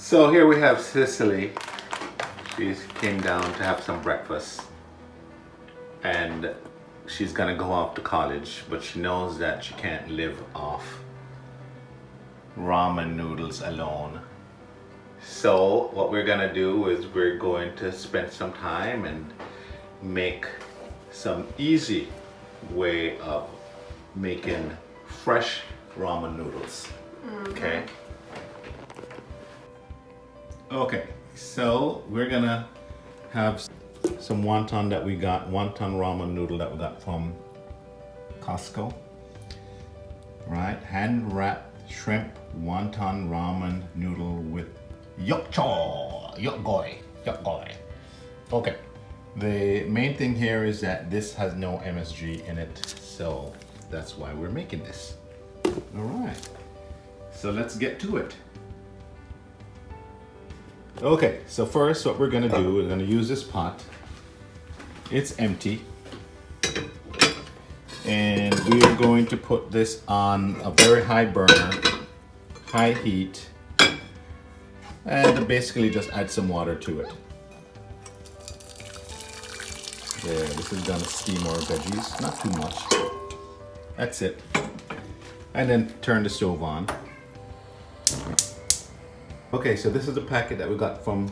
So here we have Cicely. She came down to have some breakfast and she's gonna go off to college, but she knows that she can't live off ramen noodles alone. So what we're gonna do is we're going to spend some time and make some easy way of making fresh ramen noodles. Okay. Okay, so we're gonna have some wonton that we got, wonton ramen noodle that we got from Costco. Right, hand wrapped shrimp wonton ramen noodle with yokgoy. Okay, the main thing here is that this has no MSG in it, so that's why we're making this. All right, so let's get to it. Okay, so first what we're gonna do, we're gonna use this pot. It's empty. And we are going to put this on a very high burner, high heat, and basically just add some water to it. There, this is gonna steam our veggies, not too much. That's it. And then turn the stove on. Okay, so this is the packet that we got from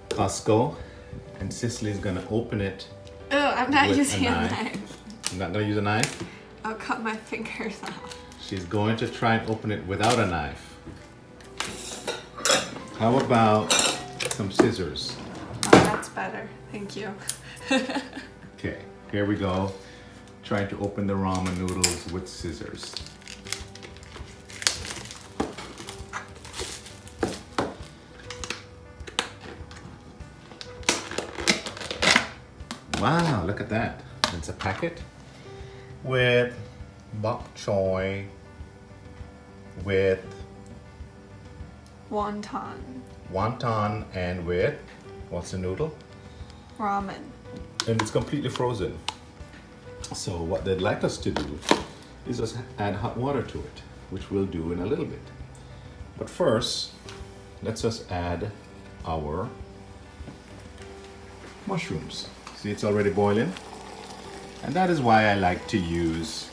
Costco, and Cicely's gonna open it. Oh, I'm not with using a a knife. knife. I'm not gonna use a knife. I'll cut my fingers off. She's going to try and open it without a knife. How about some scissors? Oh, that's better. Thank you. Okay, here we go. Trying to open the ramen noodles with scissors. Wow, look at that. It's a packet with bok choy, with wonton, and with, what's the noodle? Ramen. And it's completely frozen. So what they'd like us to do is just add hot water to it, which we'll do in a little bit. But first, let's just add our mushrooms. See, it's already boiling. And that is why I like to use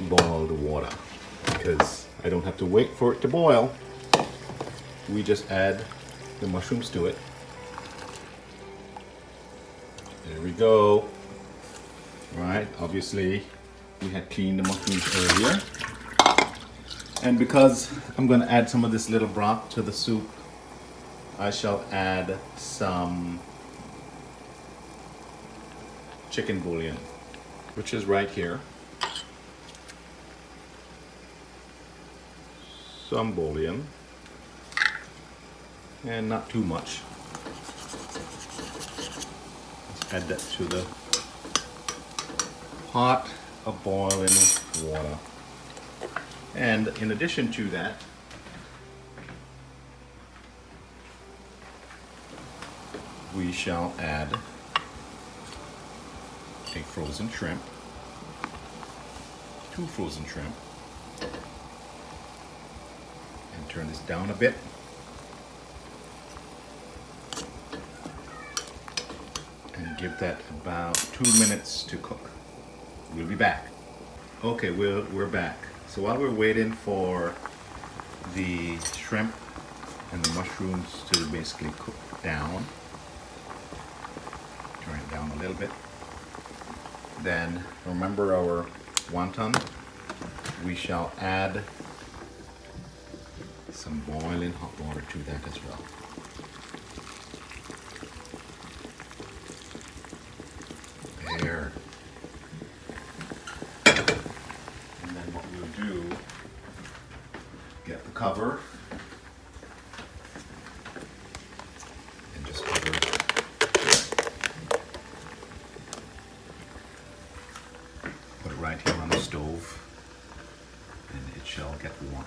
boiled water, because I don't have to wait for it to boil. We just add the mushrooms to it. There we go. Right, obviously we had cleaned the mushrooms earlier. And because I'm going to add some of this little broth to the soup, I shall add some chicken bouillon, which is right here. Some bouillon, and not too much. Let's add that to the pot of boiling water. And in addition to that, we shall add a frozen shrimp, 2 frozen shrimp, and turn this down a bit. And give that about 2 minutes to cook. We'll be back. Okay, we're back. So while we're waiting for the shrimp and the mushrooms to basically cook down, turn it down a little bit. Then remember our wonton. We shall add some boiling hot water to that as well. There. And then what we'll do, get the cover and just cover it. Put it right here on the stove and it shall get warm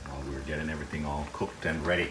while we're getting everything all cooked and ready.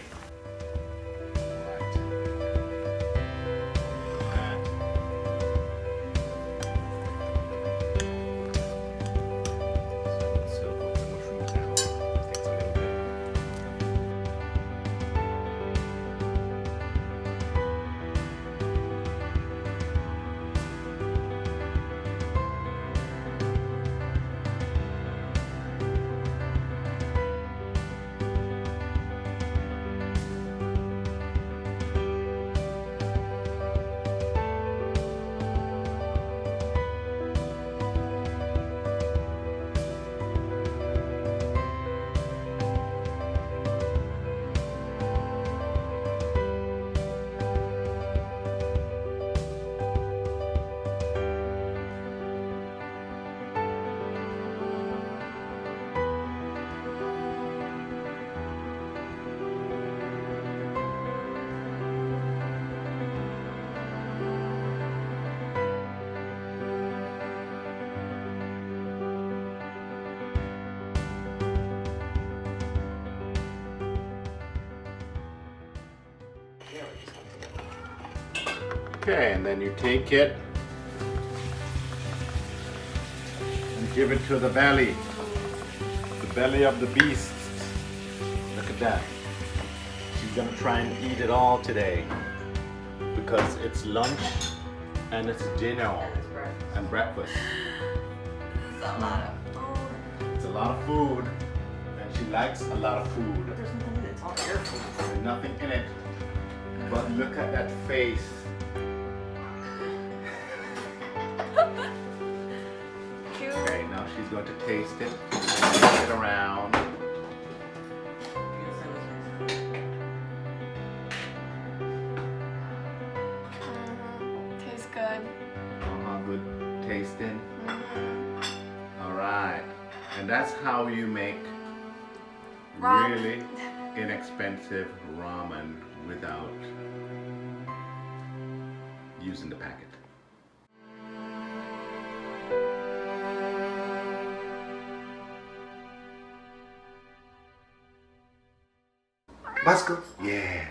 Okay, and then you take it and give it to the belly of the beast. Look at that. She's gonna try and eat it all today because it's lunch and it's dinner and breakfast. It's a lot of food. It's a lot of food, and she likes a lot of food. There's nothing in it. It's all your food. There's nothing in it, but look at that face. Cute. Okay, now she's going to taste it, take it around. Tastes good. Good tasting. Mm-hmm. All right, and that's how you make Ramen. really inexpensive ramen without using the packet. Basco? Yeah.